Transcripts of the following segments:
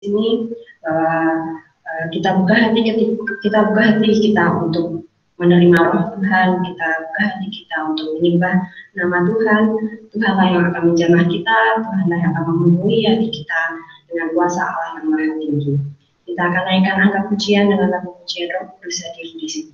sini bahwa kita buka hati kita untuk menerima roh Tuhan, kita buka hati kita untuk menyembah nama Tuhan. Tuhanlah yang akan menjamah kita, Tuhanlah yang akan memenuhi hati kita dengan kuasa Allah yang maha tinggi. Kita akan naikkan angka pujian dengan lagu pujian Roh Kudus hadir di sini.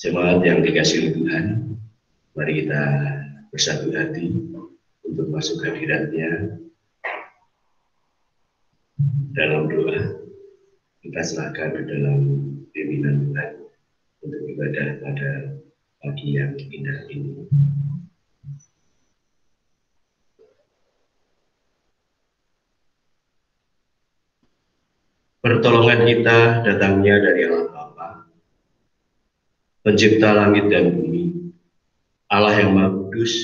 Jemaat yang dikasihi Tuhan, mari kita bersatu hati untuk masuk hadirat-Nya. Dalam doa, kita serahkan ke dalam pimpinan Tuhan untuk ibadah pada pagi yang indah ini. Pertolongan kita datangnya dari Allah Bapa, Pencipta langit dan bumi, Allah yang Maha Kudus,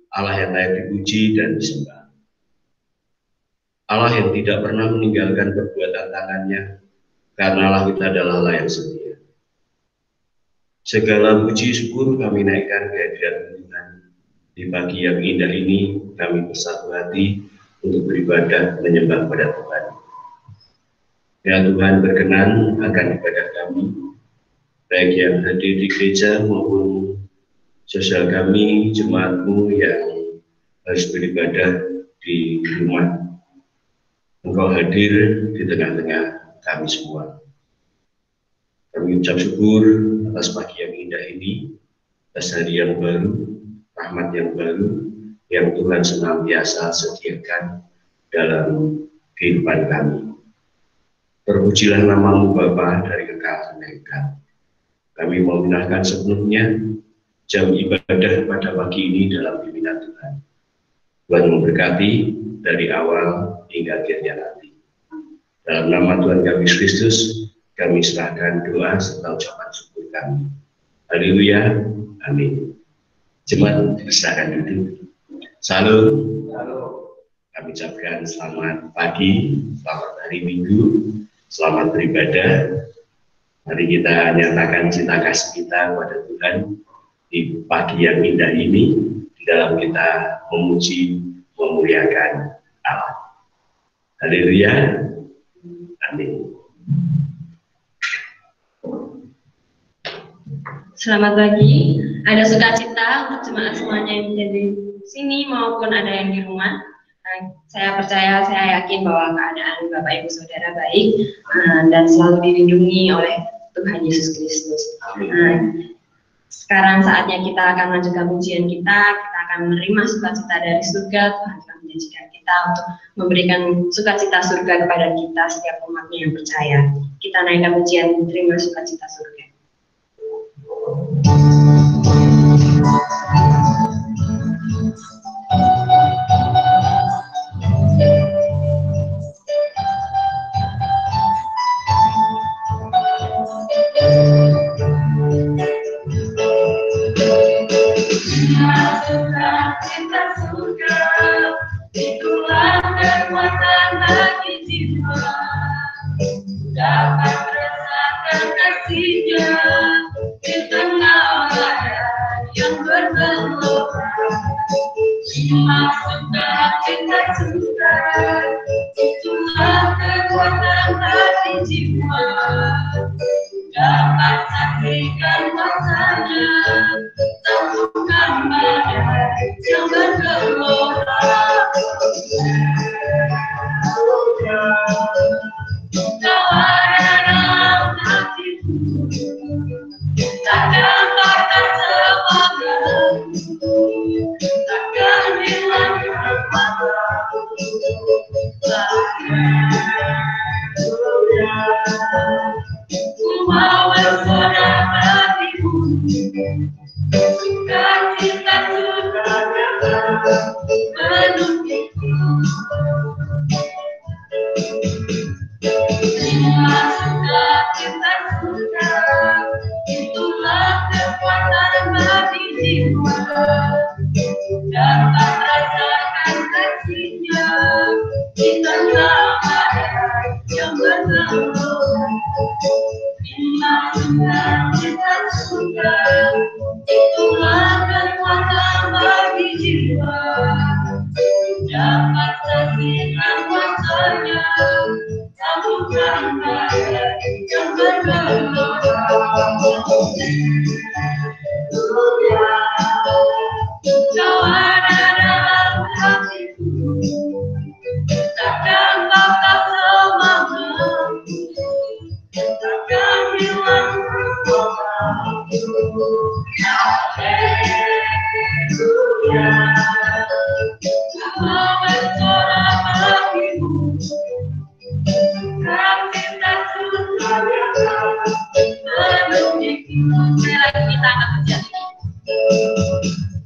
Allah yang layak dipuji dan disembah. Allah yang tidak pernah meninggalkan perbuatan tangannya, karena Allah kita adalah Allah yang setia. Segala puji syukur kami naikkan ke hadirat Tuhan. Di pagi yang indah ini, kami bersatu hati untuk beribadah menyembah pada Tuhan. Ya Tuhan berkenan akan ibadah kami, baik yang hadir di gereja maupun sosial kami, jemaat-Mu yang harus beribadah di rumah. Engkau hadir di tengah-tengah kami semua. Kami ucap syukur atas pagi yang indah ini, atas hari yang baru, rahmat yang baru, yang Tuhan senantiasa sediakan dalam kehidupan kami. Terpujilah nama-Mu Bapa dari kekal sampai kekal. Kami mau menyerahkan sepenuhnya jam ibadah pada pagi ini dalam pimpinan Tuhan. Tuhan memberkati dari awal hingga akhirnya nanti. Dalam nama Tuhan kami Kristus, kami serahkan doa serta ucapan syukur kami. Haleluya, amin. Jemaat silakan duduk. Salam. Kami ucapkan selamat pagi, selamat hari Minggu, selamat beribadah. Mari kita nyatakan cinta kasih kita kepada Tuhan di pagi yang indah ini, di dalam kita memuji, memuliakan Allah. Haleluya, amin. Selamat pagi. Ada sukacita untuk jemaat semuanya yang ada di sini maupun ada yang di rumah. Saya percaya, saya yakin bahwa keadaan Bapak Ibu Saudara baik dan selalu dilindungi oleh Tuhan Yesus Kristus. Sekarang saatnya kita akan melanjutkan pujian kita akan menerima sukacita dari surga. Tuhan telah menjanjikan kita untuk memberikan sukacita surga kepada kita setiap umatnya yang percaya. Kita naikkan pujian terima sukacita surga. Cinta surga, itulah kekuatan bagi jiwa, dapat merasakan kasihnya di tengah badan yang bergelora. Masuklah cinta surga, itulah kekuatan bagi jiwa, dapat saksikan kuasanya, sambungkan badan yang bergelora.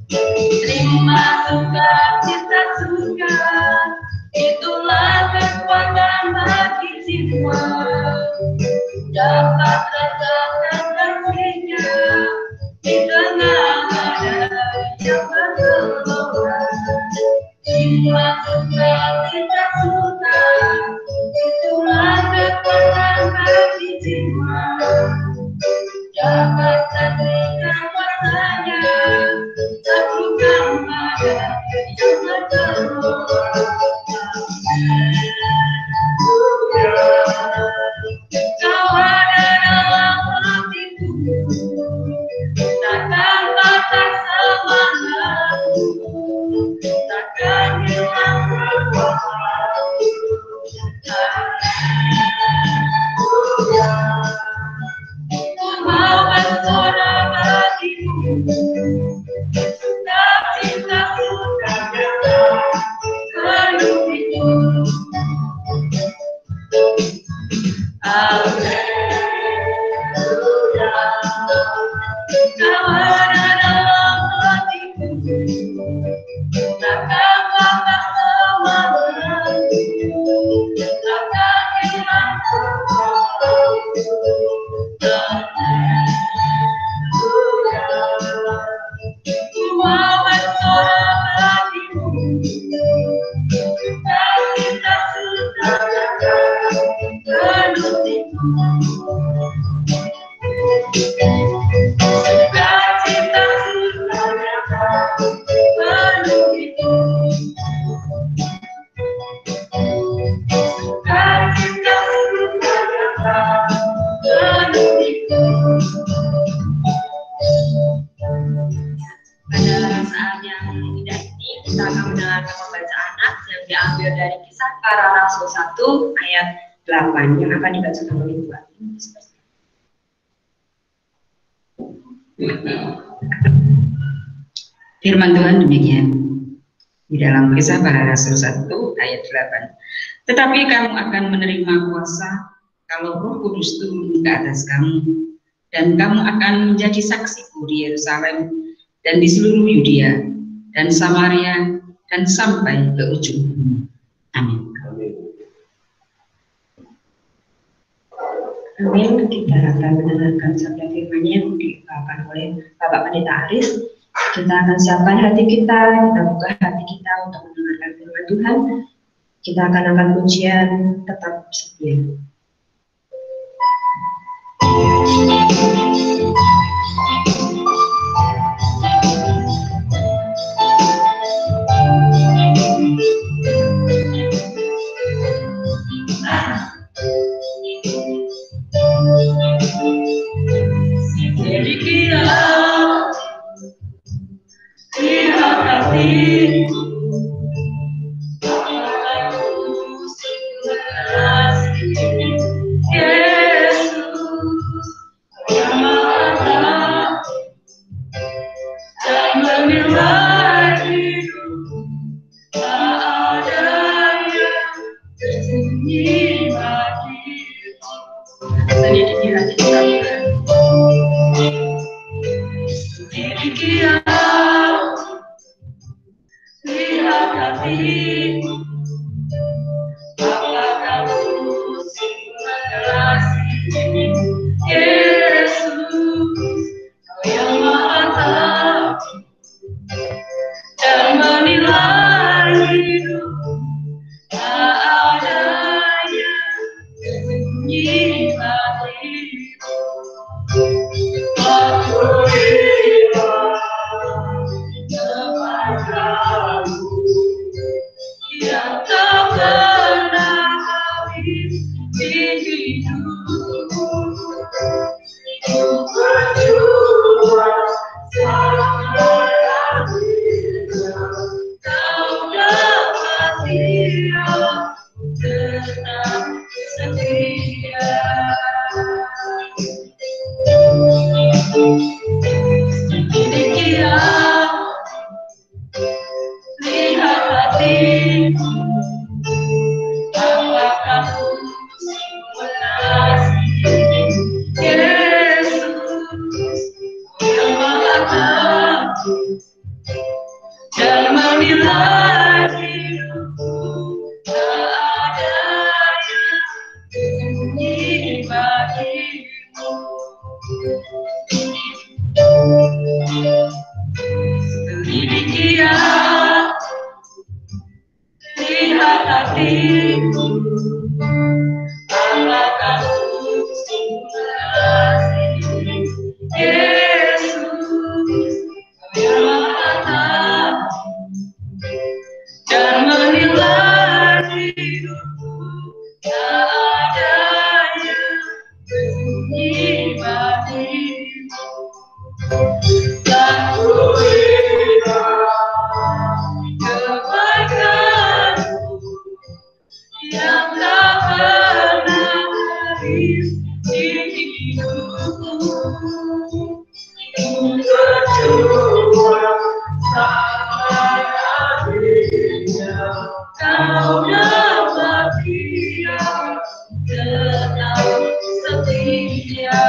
Terima suka, cita suka, itulah kekuatan bagi jiwa. Dapat rasakan kasihnya di tengah badai yang bergelora. Terima suka, cita suka, itulah kekuatan bagi jiwa. Dapat saksikan kuasanya, taklukan badai yang bergelora. Kau ada dalam hatiku, takkan patah semangatku, takkan hilang kekuatanku. Ku mau bersorak bagimu, tak cintaku ternyata penuh itu. Alleluia, kau ada dalam hatiku, takkan patah semangatku, takkan hilang kekuatanku. Alleluia, ku mau bersorak bagimu, tak cinta sudah penuh itu. Sukacita sukacita penuh itu. Sukacita sukacita penuh itu. Pada saat yang indah ini kita akan mendengarkan pembacaan nats yang diambil dari Kisah Para Rasul 1 ayat 8 yang akan dibacakan oleh Bu Ani. Firman Tuhan demikian di dalam Kisah Para Rasul 1 ayat 8. Tetapi kamu akan menerima kuasa kalau Roh Kudus turun ke atas kamu, dan kamu akan menjadi saksiku di Yerusalem dan di seluruh Yudea dan Samaria dan sampai ke ujung bumi. Amin. Amin. Kita akan mendengarkan sabda firman-Nya yang dibawakan oleh Bapak Pendeta Aris. Kita akan siapkan hati kita buka hati kita untuk mendengarkan firman Tuhan. Kita akan angkat pujian Tetap Setia. Demikian lihat hatiku, aku kasih Yesus yang Maha dan menilai hidup. Tak ada yang tersembunyi bagiku. Selidiki hati kita. Demikian lihat hatiku, apakah kamu mengasihi Yesus, Kau yang Maha Tahu dan menilai hidup. Tak ada yang tersembunyi bagiku. Aku hilang kepadamu, yang dan menilai hidupku tak ada yang sunyi bagimu. Selidiki aku, lihat hatiku, apakah kasih Yesus yang mata dan menilai hidupku tak ada yang sunyi bagimu. Dan ku kebaikanmu yang tak pernah habis di hidupku. Berjuang sampai akhirnya kau dapat diam tetap setia.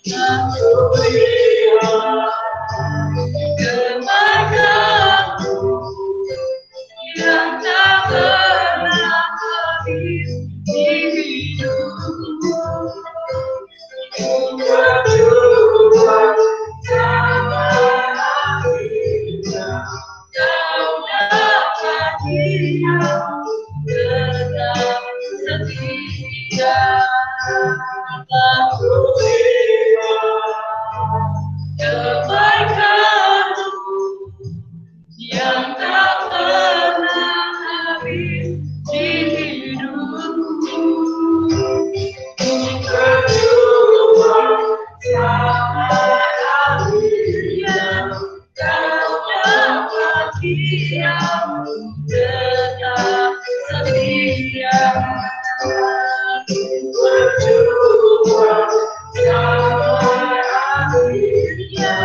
Aku lihat kebaikanmu yang tak pernah habis di hidupku. Berjuang sampai akhirnya kau dapat diam tetap setia. Aku lihat kebaikanmu yang tak pernah habis di hidupku. Berjuang sampai akhirnya kau dapat diam tetap setia. Berjuang sampai akhirnya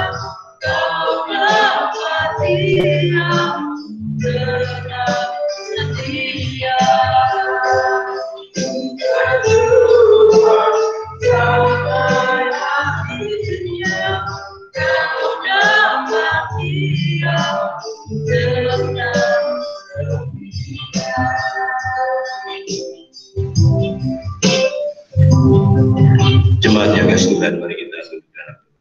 kau dapat diam tetap setia. Berjuang sampai akhirnya kau dapat diam tetap setia. Jemaat yang kasih Tuhan, mari kita tunduk dalam doa.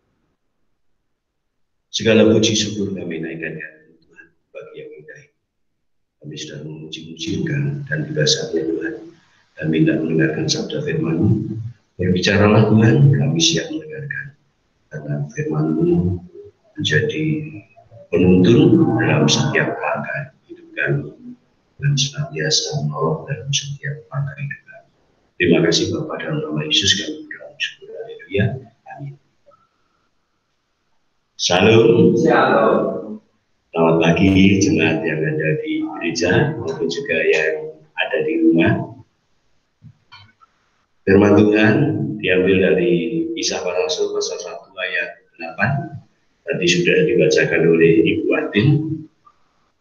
Segala puji syukur kami naikkan ya Tuhan bagi yang indah. Kami sedang memuji-muji Engkau dan juga saatnya Tuhan. Kami hendak mendengarkan sabda firman-Mu. Berbicaralah Tuhan, kami siap mendengarkan. Karena firman-Mu menjadi penuntun dalam setiap langkah hidup kami dan senantiasa menolong dalam setiap langkah hidup kami. Terima kasih Bapa, dalam nama Yesus kami berdoa syukur. Haleluya. Amin. Shalom. Shalom. Selamat pagi jemaat yang ada di gereja maupun juga yang ada di rumah. Firman Tuhan diambil dari Kisah Para Rasul pasal 1 ayat 8. Tadi sudah dibacakan oleh Ibu Adin.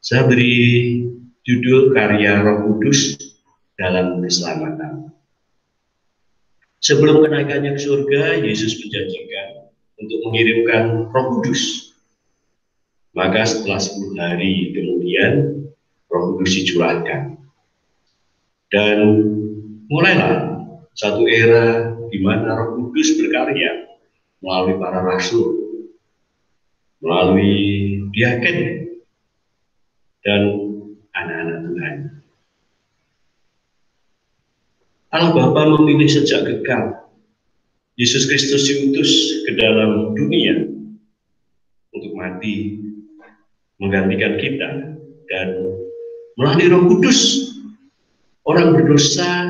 Saya beri judul karya Roh Kudus dalam keselamatan. Sebelum kenaikannya ke surga, Yesus menjanjikan untuk mengirimkan Roh Kudus. Maka setelah 10 hari kemudian Roh Kudus dicurahkan. Dan mulailah satu era di mana Roh Kudus berkarya melalui para rasul, melalui diaken dan anak-anak Tuhan. Allah Bapa memilih sejak kekal Yesus Kristus diutus ke dalam dunia untuk mati menggantikan kita, dan melalui Roh Kudus orang berdosa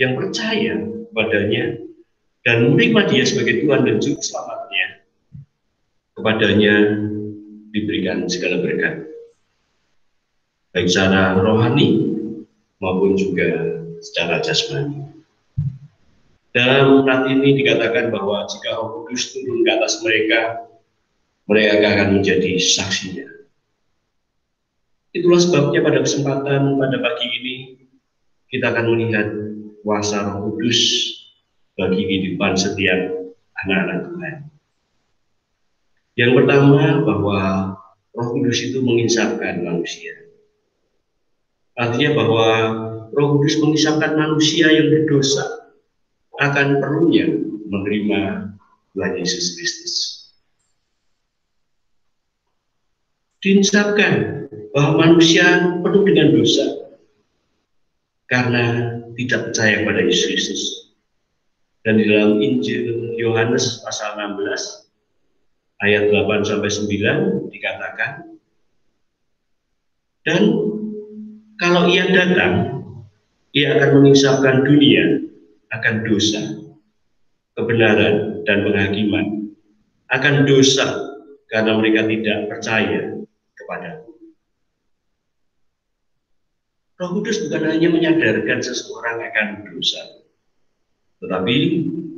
yang percaya padanya dan menerima Dia sebagai Tuhan dan Juru Selamatnya, kepadanya diberikan segala berkat, baik secara rohani maupun juga secara jasmani. Dalam ayat ini dikatakan bahwa jika Roh Kudus turun ke atas mereka, mereka akan menjadi saksinya. Itulah sebabnya pada kesempatan pada pagi ini kita akan melihat kuasa Roh Kudus bagi kehidupan setiap anak-anak Tuhan. Yang pertama, bahwa Roh Kudus itu menginsapkan manusia. Artinya bahwa Roh Kudus menginsapkan manusia yang berdosa akan perlunya menerima Tuhan Yesus Kristus. Diinsapkan bahwa manusia penuh dengan dosa karena tidak percaya kepada Yesus Kristus. Dan di dalam Injil Yohanes pasal 16 ayat 8-9 dikatakan, dan kalau ia datang, ia akan menginsapkan dunia akan dosa, kebenaran, dan penghakiman. Akan dosa karena mereka tidak percaya kepadaku. Roh Kudus bukan hanya menyadarkan seseorang akan dosa, tetapi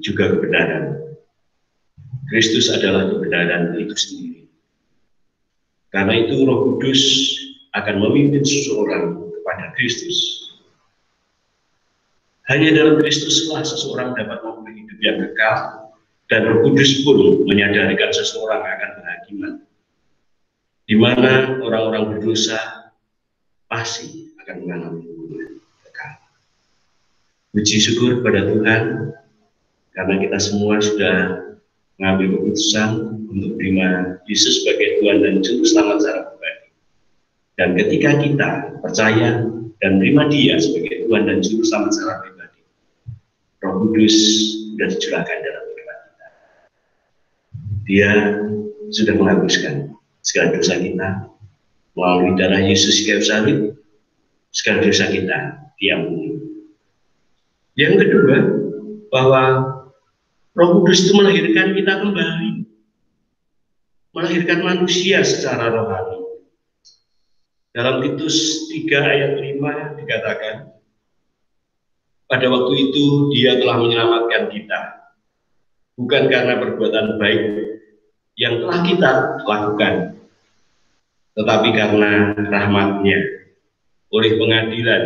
juga kebenaran. Kristus adalah kebenaran itu sendiri. Karena itu Roh Kudus akan memimpin seseorang kepada Kristus. Hanya dalam Kristuslah seseorang dapat memiliki hidup yang kekal, dan Roh Kudus pun menyadarkan seseorang akan penghakiman, di mana orang-orang berdosa pasti akan mengalami hukuman kekal. Puji syukur kepada Tuhan, karena kita semua sudah mengambil keputusan untuk menerima Yesus sebagai Tuhan dan Juru Selamat secara pribadi. Dan ketika kita percaya dan menerima Dia sebagai Tuhan dan Juru Selamat secara pribadi, Roh Kudus sudah dicurahkan dalam kehidupan kita. Dia sudah menghapuskan segala dosa kita melalui darah Yesus kayu salib. Segala dosa kita diampuni. Yang kedua, bahwa Roh Kudus itu melahirkan kita kembali, melahirkan manusia secara rohani. Dalam Titus 3 ayat 5 dikatakan, pada waktu itu Dia telah menyelamatkan kita, bukan karena perbuatan baik yang telah kita lakukan, tetapi karena rahmat-Nya, oleh pengadilan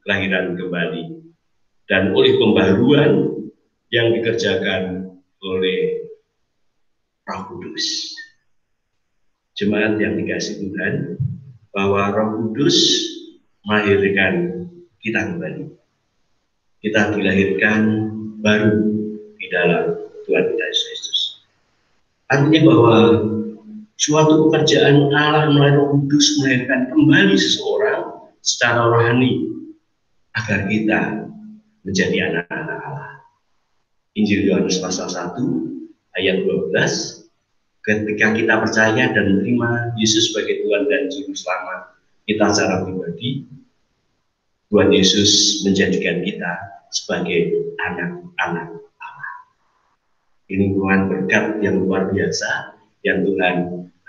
kelahiran kembali, dan oleh pembaharuan yang dikerjakan oleh Roh Kudus. Jemaat yang dikasihi Tuhan, bahwa Roh Kudus melahirkan kita kembali. Kita dilahirkan baru di dalam Tuhan kita Yesus Kristus. Artinya bahwa suatu pekerjaan Allah melalui Roh Kudus melahirkan kembali seseorang secara rohani agar kita menjadi anak-anak Allah. Injil Yohanes pasal 1 ayat 12, ketika kita percaya dan menerima Yesus sebagai Tuhan dan Juru Selamat kita secara pribadi, Tuhan Yesus menjadikan kita sebagai anak-anak Allah. Ini Tuhan berkat yang luar biasa yang Tuhan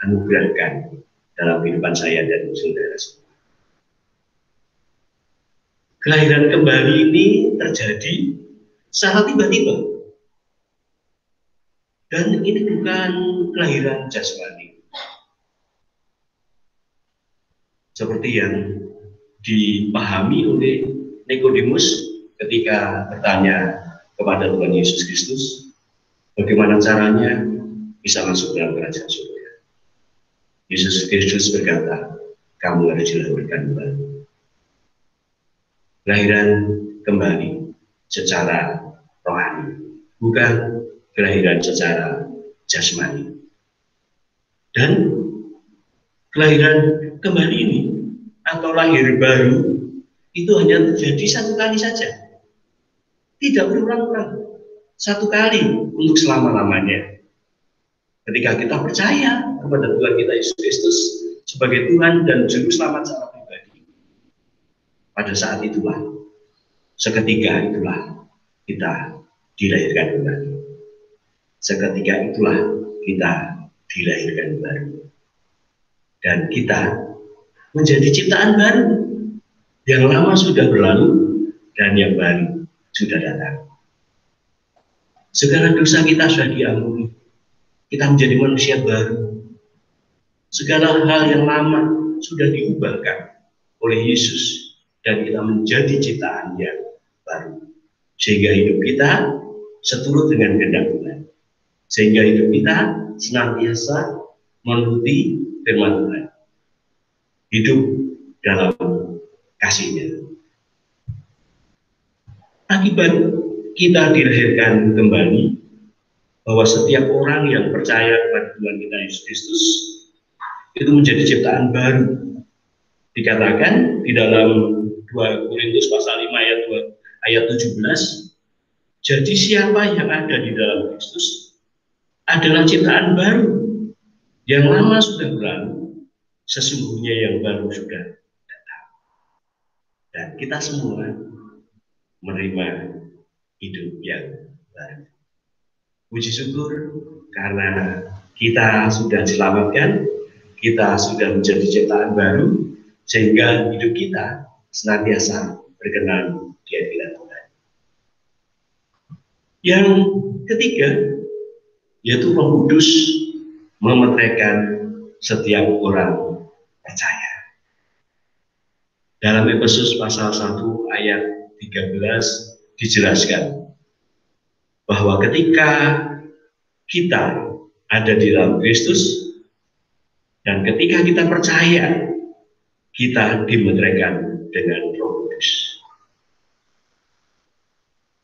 anugerahkan dalam kehidupan saya dan saudara semua. Kelahiran kembali ini terjadi secara tiba-tiba. Dan ini bukan kelahiran jasmani. Seperti yang dipahami oleh Nikodemus ketika bertanya kepada Tuhan Yesus Kristus, bagaimana caranya bisa masuk dalam kerajaan surga. Yesus Kristus berkata, kamu harus dilahirkan kembali. Kelahiran kembali secara rohani, bukan kelahiran secara jasmani. Dan kelahiran kembali ini atau lahir baru itu hanya terjadi satu kali saja, tidak berulang-ulang, satu kali untuk selama-lamanya. Ketika kita percaya kepada Tuhan kita Yesus Kristus sebagai Tuhan dan Juru Selamat secara pribadi, pada saat itulah, seketika itulah kita dilahirkan kembali. Seketika itulah kita dilahirkan baru. Dan kita menjadi ciptaan baru. Yang lama sudah berlalu dan yang baru sudah datang. Segala dosa kita sudah diampuni. Kita menjadi manusia baru. Segala hal yang lama sudah diubahkan oleh Yesus dan kita menjadi ciptaan yang baru. Sehingga hidup kita seturut dengan kehendak Tuhan. Sehingga hidup kita senantiasa menuruti firman Tuhan, hidup dalam kasih-Nya. Akibat kita dilahirkan kembali, bahwa setiap orang yang percaya kepada Tuhan kita Yesus Kristus itu menjadi ciptaan baru. Dikatakan di dalam 2 Korintus pasal 5 ayat 17, jadi siapa yang ada di dalam Kristus adalah ciptaan baru. Yang lama sudah berlalu, sesungguhnya yang baru sudah datang. Dan kita semua menerima hidup yang baru. Puji syukur karena kita sudah diselamatkan, kita sudah menjadi ciptaan baru, sehingga hidup kita senantiasa berkenan di hadirat Tuhan. Yang ketiga, yaitu Roh Kudus memeteraikan setiap orang percaya. Dalam Efesus pasal 1 ayat 13 dijelaskan bahwa ketika kita ada di dalam Kristus dan ketika kita percaya, kita dimeteraikan dengan Roh Kudus.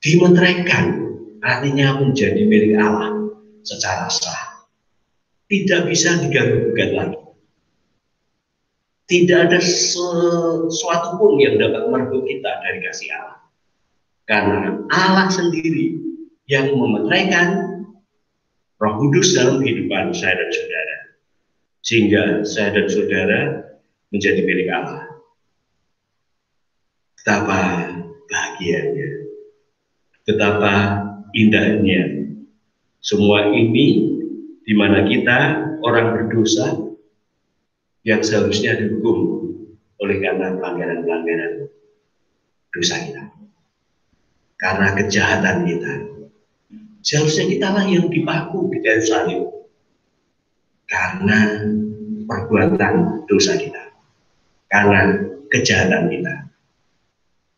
Dimeteraikan artinya menjadi milik Allah secara sah. Tidak bisa diganggu-gugat lagi. Tidak ada sesuatu pun yang dapat merebut kita dari kasih Allah. Karena Allah sendiri yang memeteraikan Roh Kudus dalam kehidupan saya dan saudara. Sehingga saya dan saudara menjadi milik Allah. Betapa bahagianya, betapa indahnya. Semua ini di mana kita orang berdosa yang seharusnya dihukum oleh karena pelanggaran-pelanggaran dosa kita. Karena kejahatan kita. Seharusnya kitalah yang dipaku di kayu salib. Karena perbuatan dosa kita. Karena kejahatan kita.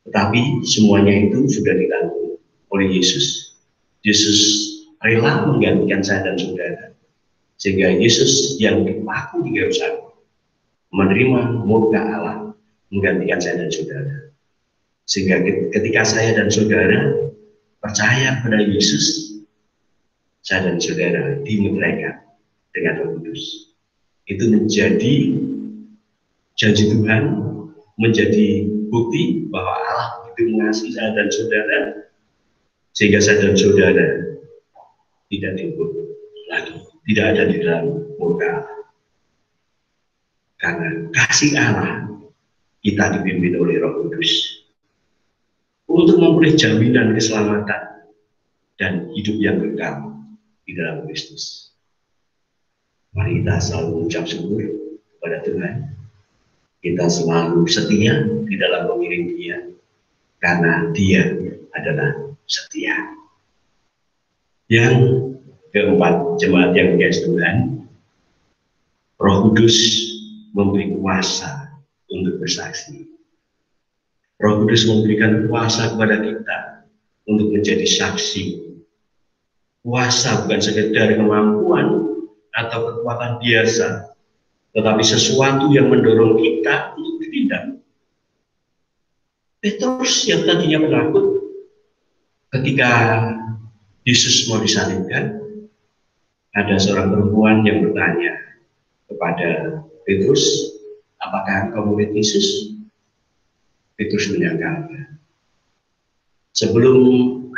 Tetapi semuanya itu sudah ditanggung oleh Yesus. Yesus rela menggantikan saya dan saudara. Sehingga Yesus yang dipaku di kayu salib menerima murka Allah menggantikan saya dan saudara. Sehingga ketika saya dan saudara percaya pada Yesus, saya dan saudara dimeteraikan dengan Roh Kudus. Itu menjadi janji Tuhan, menjadi bukti bahwa Allah begitu mengasihi saya dan saudara, sehingga saya dan saudara tidak dihukum lagi, tidak ada di dalam murka Allah. Karena kasih Allah, kita dipimpin oleh Roh Kudus untuk memperoleh jaminan keselamatan dan hidup yang kekal di dalam Kristus. Mari kita selalu mengucap syukur kepada Tuhan. Kita selalu setia di dalam mengiring Dia, karena Dia adalah setia. Yang keempat, jemaat yang dikasihi Tuhan, Roh Kudus memberi kuasa untuk bersaksi. Roh Kudus memberikan kuasa kepada kita untuk menjadi saksi. Kuasa bukan sekedar kemampuan atau kekuatan biasa, tetapi sesuatu yang mendorong kita untuk bertindak. Petrus yang tadinya penakut ketika Yesus mau disalibkan, ada seorang perempuan yang bertanya kepada Petrus, apakah engkau murid Yesus? Petrus menyangkalnya. Sebelum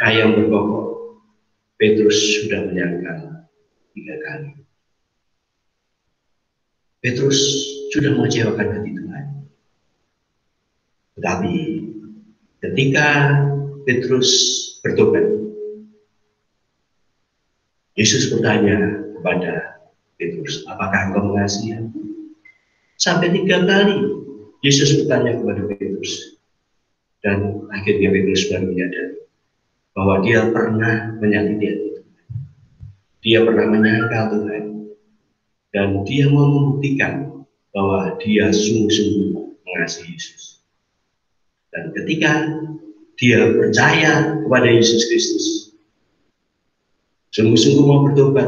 ayam berkokok, Petrus sudah menyangkal 3 kali. Petrus sudah mengecewakan hati Tuhan. Tetapi ketika Petrus bertobat, Yesus bertanya kepada Petrus, apakah engkau mengasihi aku? Sampai 3 kali Yesus bertanya kepada Petrus. Dan akhirnya Petrus baru menyadari bahwa dia pernah menyakiti hati Tuhan. Dia pernah menyangkal Tuhan. Dan dia mau membuktikan bahwa dia sungguh-sungguh mengasihi Yesus. Dan ketika dia percaya kepada Yesus Kristus, sungguh-sungguh mau bertobat,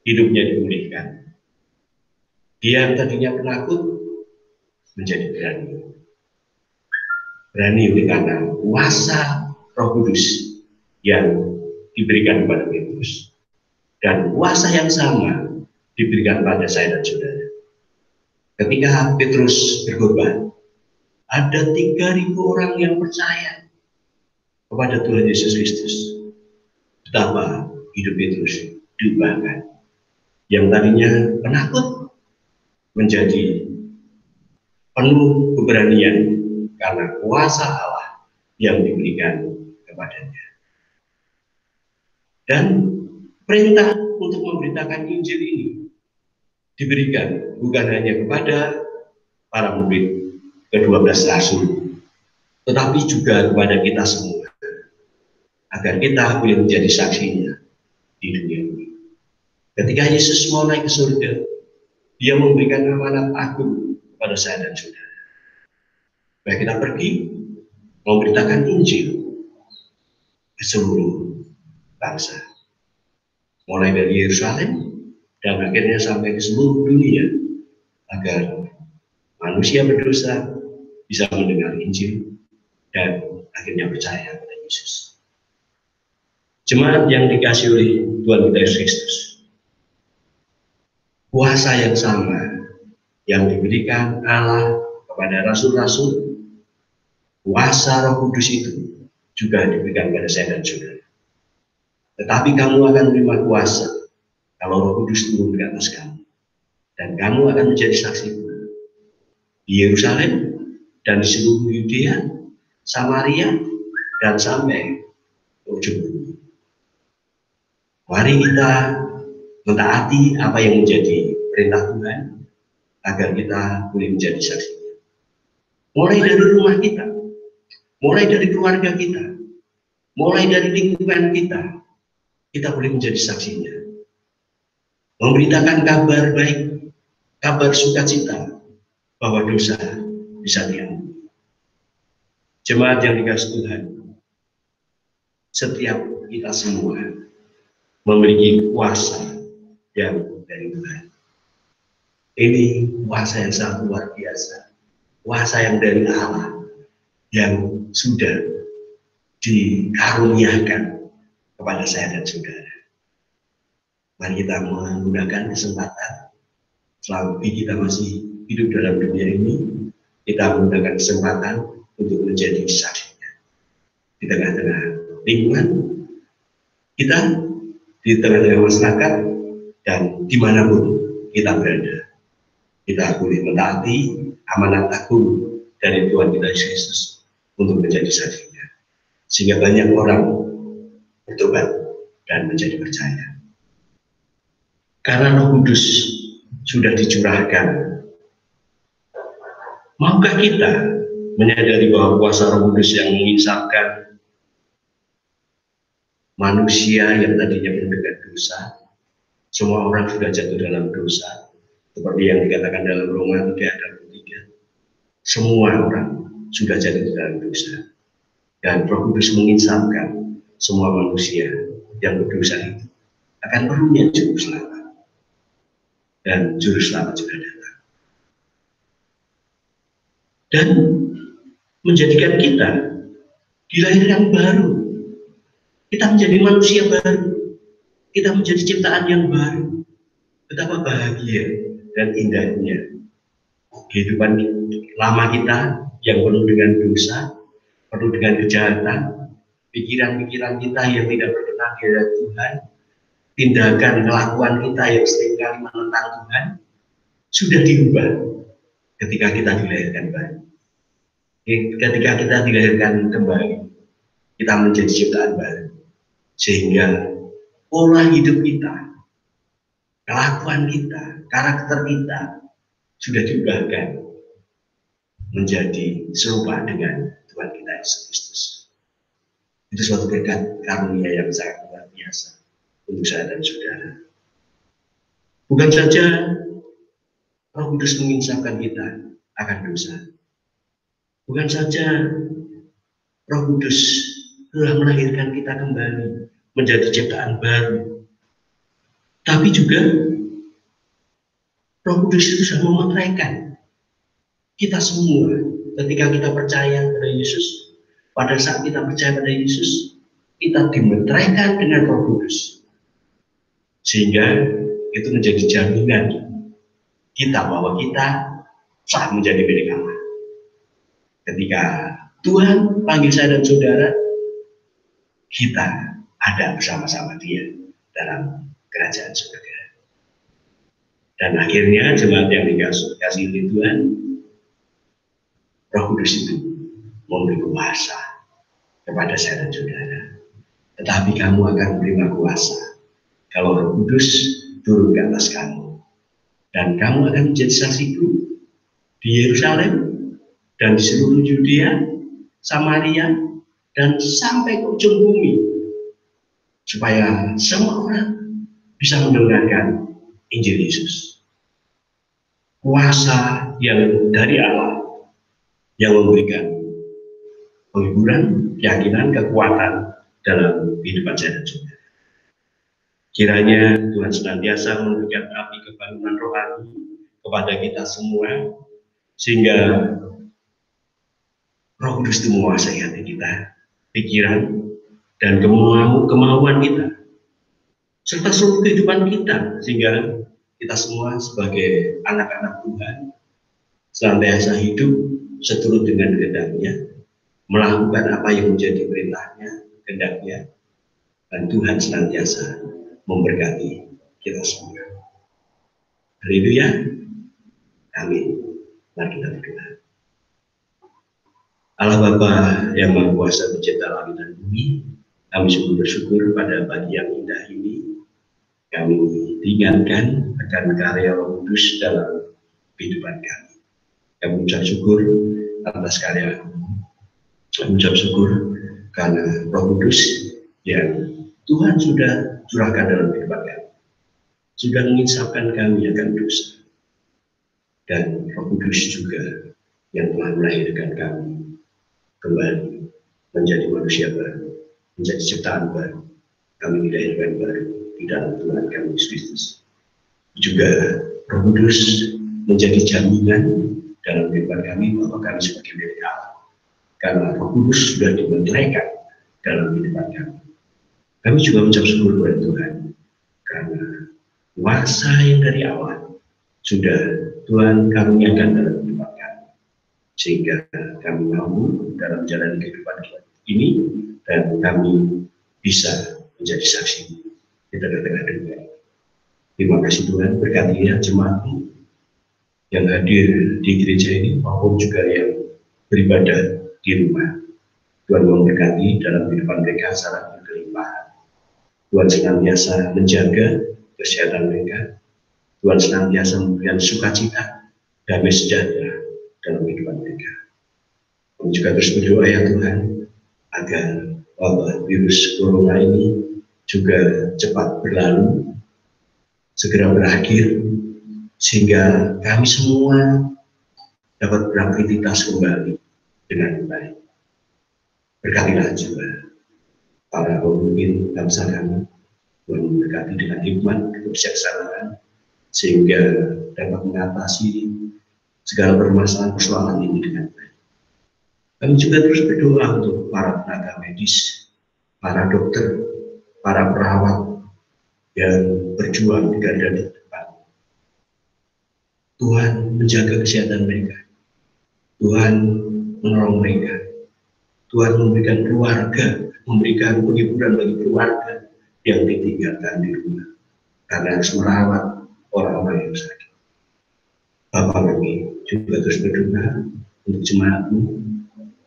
hidupnya dipulihkan. Dia yang tadinya penakut menjadi berani. Berani oleh karena kuasa Roh Kudus yang diberikan kepada Petrus. Dan kuasa yang sama diberikan pada saya dan saudara. Ketika Petrus berkhotbah, ada 3.000 orang yang percaya kepada Tuhan Yesus Kristus. Betapa hidup Petrus diubahkan. Yang tadinya penakut menjadi penuh keberanian karena kuasa Allah yang diberikan kepadanya. Dan perintah untuk memberitakan Injil ini diberikan bukan hanya kepada para murid ke-12 rasul, tetapi juga kepada kita semua, agar kita boleh menjadi saksinya di dunia ini. Ketika Yesus mau naik ke surga, dia memberikan amanat agung kepada saya dan saudara. Baik kita pergi memberitakan Injil ke seluruh bangsa, mulai dari Yerusalem dan akhirnya sampai ke seluruh dunia, agar manusia berdosa bisa mendengar Injil dan akhirnya percaya pada Yesus. Jemaat yang dikasihi oleh Tuhan kita Yesus Kristus, kuasa yang sama yang diberikan Allah kepada rasul-rasul, kuasa Roh Kudus itu juga diberikan kepada saya dan saudara. Tetapi kamu akan menerima kuasa kalau Roh Kudus turun di atas kamu, dan kamu akan menjadi saksi di Yerusalem dan di seluruh Yudea, Samaria, dan sampai ujung bumi. Mari kita mentaati apa yang menjadi perintah Tuhan agar kita boleh menjadi saksinya. Mulai dari rumah kita, mulai dari keluarga kita, mulai dari lingkungan kita boleh menjadi saksinya. Memberitakan kabar baik, kabar sukacita bahwa dosa bisa diampuni. Jemaat yang dikasihi Tuhan, setiap kita semua memiliki kuasa yang dari Tuhan. Ini kuasa yang sangat luar biasa, kuasa yang dari Allah yang sudah dikaruniakan kepada saya dan saudara. Mari kita menggunakan kesempatan selama kita masih hidup dalam dunia ini, kita menggunakan kesempatan untuk menjadi saksinya di tengah-tengah lingkungan kita, di tengah-tengah masyarakat, dan dimanapun kita berada. Kita boleh mentaati amanat agung dari Tuhan kita Yesus Kristus untuk menjadi saksinya, sehingga banyak orang bertobat dan menjadi percaya. Karena Roh Kudus sudah dicurahkan, maukah kita menyadari bahwa kuasa Roh Kudus yang mengisapkan manusia yang tadinya penuh dengan dosa, semua orang sudah jatuh dalam dosa, seperti yang dikatakan dalam Roma 3:3. Semua orang sudah jatuh dalam dosa, dan Roh Kudus mengisapkan semua manusia yang berdosa itu akan perlunya juru selamat. Dan juru selamat sudah datang dan menjadikan kita dilahirkan baru. Kita menjadi manusia baru, kita menjadi ciptaan yang baru. Betapa bahagia dan indahnya kehidupan lama kita yang penuh dengan dosa, penuh dengan kejahatan, pikiran-pikiran kita yang tidak berkenan di hadapan Tuhan, tindakan kelakuan kita yang seringkali menentang Tuhan sudah diubah ketika kita dilahirkan baru. Ketika kita dilahirkan kembali, kita menjadi ciptaan baru, sehingga pola hidup kita, kelakuan kita, karakter kita sudah diubahkan menjadi serupa dengan Tuhan kita Yesus Kristus. Itu suatu berkat karunia yang sangat luar biasa untuk saya dan saudara. Bukan saja Roh Kudus menginsapkan kita akan dosa, bukan saja Roh Kudus telah melahirkan kita kembali menjadi ciptaan baru, Tapi juga Roh Kudus itu sudah memeteraikan kita semua ketika kita percaya pada Yesus. Pada saat kita percaya pada Yesus, kita dimeteraikan dengan Roh Kudus, sehingga itu menjadi jaminan kita bahwa kita sah menjadi milik Allah. Ketika Tuhan panggil saya dan saudara, kita ada bersama-sama Dia dalam kerajaan surga. Dan akhirnya jemaat yang dikasihi Tuhan, Roh Kudus itu memberi kuasa kepada saya dan saudara. Tetapi kamu akan menerima kuasa kalau Roh Kudus turun ke atas kamu, dan kamu akan menjadi saksiku di Yerusalem dan di seluruh Yudea, Samaria, dan sampai ke ujung bumi, supaya semua orang bisa mendengarkan Injil Yesus. Kuasa yang dari Allah yang memberikan penghiburan, keyakinan, kekuatan dalam kehidupan saya dan saudara. Kiranya Tuhan senantiasa memberikan api kebangunan rohani kepada kita semua, sehingga Roh Kudus itu menguasai hati kita, pikiran, dan kemauan kita, serta seluruh kehidupan kita, sehingga kita semua sebagai anak-anak Tuhan senantiasa hidup seturut dengan kehendak-Nya, melakukan apa yang menjadi perintahnya, kehendak-Nya, dan Tuhan senantiasa memberkati kita semua. Haleluya. Amin. Mari kita berdoa. Allah Bapa yang Maha Kuasa pencipta langit dan bumi, kami sungguh bersyukur pada pagi yang indah ini. Kami diingatkan akan karya Roh Kudus dalam kehidupan kami. Kami mengucap syukur atas karya, kami mengucap syukur karena Roh Kudus yang Tuhan sudah curahkan dalam kehidupan kami, sudah menginsafkan kami akan dosa, dan Roh Kudus juga yang telah melahirkan kami kembali menjadi manusia baru, menjadi ciptaan baru. Kami dilahirkan baru di dalam Tuhan kami Yesus Kristus. Juga Roh Kudus menjadi jaminan dalam kehidupan kami bahwa kami sebagai milik Allah, karena Roh Kudus sudah dimeteraikan dalam kehidupan kami. Kami juga mengucap syukur kepada Tuhan karena kuasa yang dari Allah sudah Tuhan karuniakan dalam kehidupan kami, sehingga kami mampu dalam jalan kehidupan ini, dan kami bisa menjadi saksi di tengah-tengah dunia. Terima kasih Tuhan, berkati ya jemaat-Mu yang hadir di gereja ini maupun juga yang beribadah di rumah. Tuhan memberkati dalam kehidupan mereka secara berkelimpahan. Tuhan senantiasa menjaga kesehatan mereka. Tuhan senantiasa memberikan sukacita, damai sejahtera dalam kehidupan mereka. Kami juga terus berdoa ya Tuhan, agar wabah virus corona ini juga cepat berlalu, segera berakhir, sehingga kami semua dapat beraktivitas kembali dengan baik. Berkatilah juga para pemimpin bangsa kami, Tuhan memberkati dengan hikmat, kebijaksanaan, sehingga dapat mengatasi segala permasalahan persoalan ini dengan baik. Kami juga terus berdoa untuk para tenaga medis, para dokter, para perawat yang berjuang di garda depan. Tuhan menjaga kesehatan mereka, Tuhan menolong mereka, Tuhan memberikan keluarga, memberikan penghiburan bagi keluarga yang ditinggalkan di rumah karena harus merawat orang-orang yang sakit. Bapak kami juga terus berdoa untuk jemaat-Mu.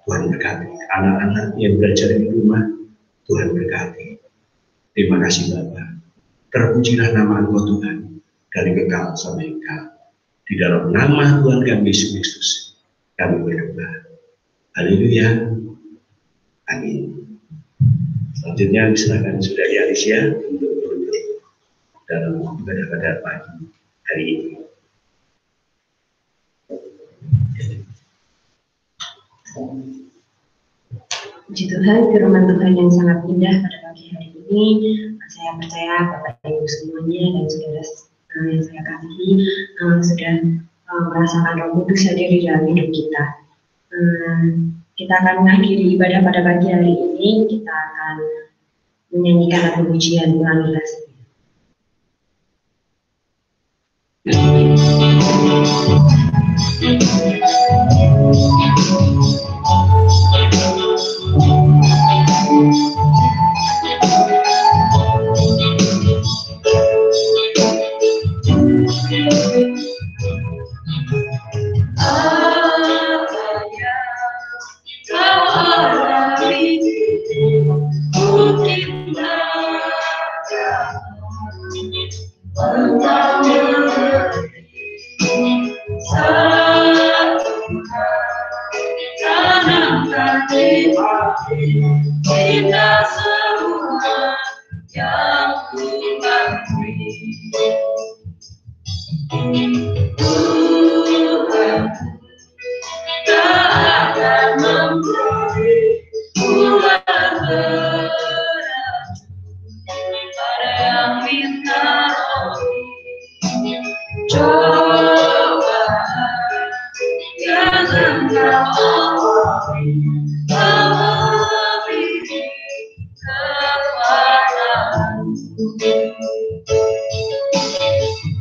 Tuhan berkati anak-anak yang belajar di rumah, Tuhan berkati. Terima kasih Bapak. Terpujilah nama Engkau Tuhan dari kekal sampai kekal. Di dalam nama Tuhan kami Yesus Kristus kami berdoa. Haleluya. Amin. Selanjutnya diserahkan Saudari Alicia untuk berunjuk dalam ibadah pada pagi hari ini. Puji Tuhan, firman Tuhan yang sangat indah pada pagi hari ini Saya percaya Bapak Ibu semuanya dan saudara yang saya kasihi sudah merasakan Roh Kudus hadir di dalam hidup kita. Kita akan mengakhiri ibadah pada pagi hari ini. Kita akan menyanyikan lagu pujian Ulangi Kasih. Kita semua yang Tuhan beri, Tuhan tak akan memberi ular beracun pada yang minta roti. Cobaan yang engkau alami melebihi kekuatanmu.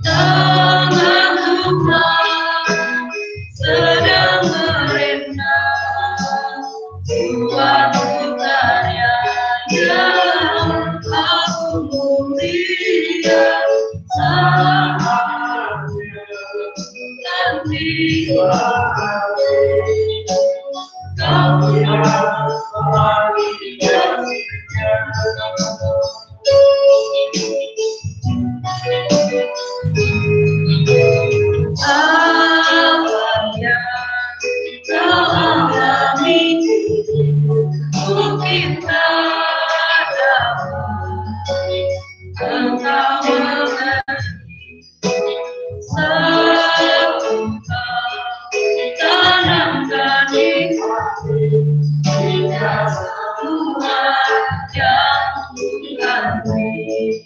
Tangan Tuhan sedang merintah, suatu karya yang aku mulia saatnya nanti kau yang lagi kasihnya. Apa yang kau alami mungkin tak dapat engkau mengerti. Satu tanamkan di hati kita semua yang Tuhan beri.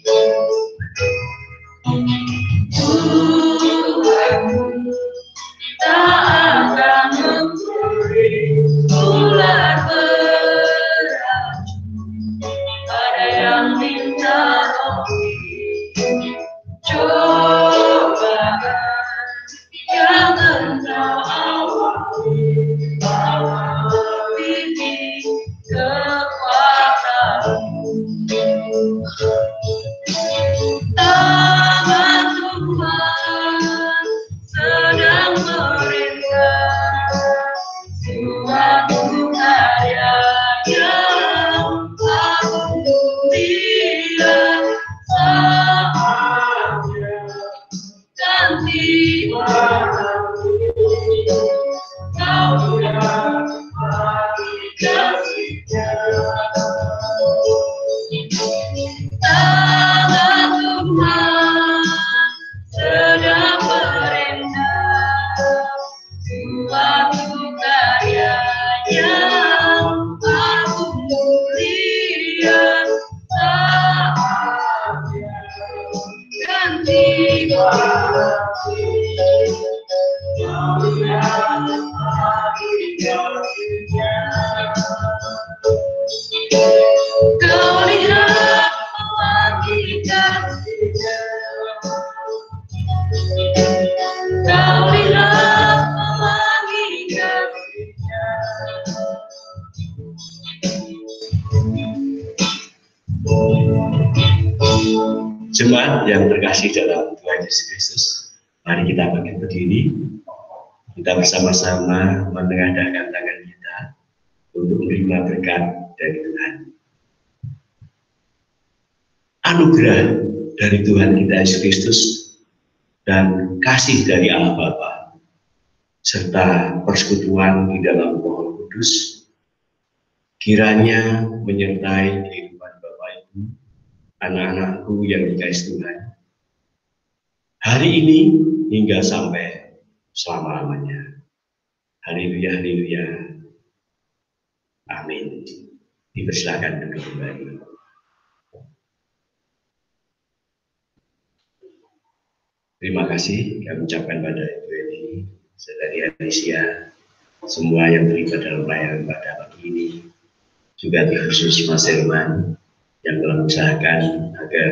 Tuhan tak akan memberi ular beracun pada yang minta roti. Cobaan yang engkau alami melebihi kekuatanmu. Tangan Tuhan sedang merintah, suatu karya yang aku lihat saatnya ganti kau yang lagi kasihnya. Tangan Tuhan sedang merintah, suatu karya yang aku lihat saatnya ganti kau yang lagi kasihnya. Kau lihat lagi kasihnya, kau lihat lagi kasihnya. Jemaat yang terkasih dalam Tuhan Yesus Kristus, mari kita bangkit berdiri. Kita bersama-sama menengadahkan tangan kita untuk menerima berkat dari Tuhan. Anugerah dari Tuhan kita Yesus Kristus dan kasih dari Allah Bapa serta persekutuan di dalam Roh Kudus kiranya menyertai kehidupan Bapak Ibu, anak-anakku yang dikasihi Tuhan, hari ini hingga sampai selama-lamanya. Haleluya, haleluya. Amin. Dipersilakan duduk kembali. Terima kasih kami ucapkan pada Ibu Eni, Saudari Alicia, semua yang terlibat dalam pelayanan pada pagi ini, juga khusus Mas Herman yang telah mengusahakan agar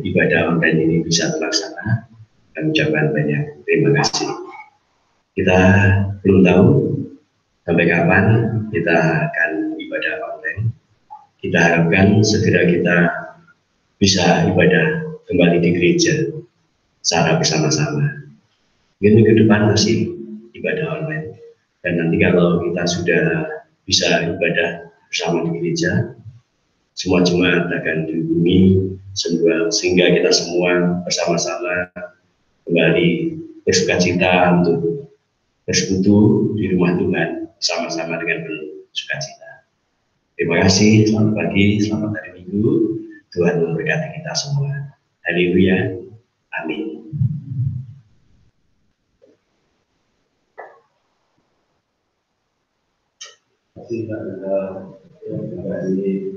ibadah online ini bisa terlaksana. Kami ucapkan banyak terima kasih. Kita belum tahu sampai kapan kita akan ibadah online. Kita harapkan segera kita bisa ibadah kembali di gereja secara bersama-sama. Mungkin minggu depan masih ibadah online, dan nanti kalau kita sudah bisa ibadah bersama di gereja, semua jemaat akan dihubungi sehingga kita semua bersama-sama kembali bersukacita untuk bersekutu di rumah Tuhan bersama-sama dengan penuh sukacita. Terima kasih, selamat pagi, selamat hari Minggu. Tuhan memberkati kita semua. Haleluya. Amin. Terima kasih.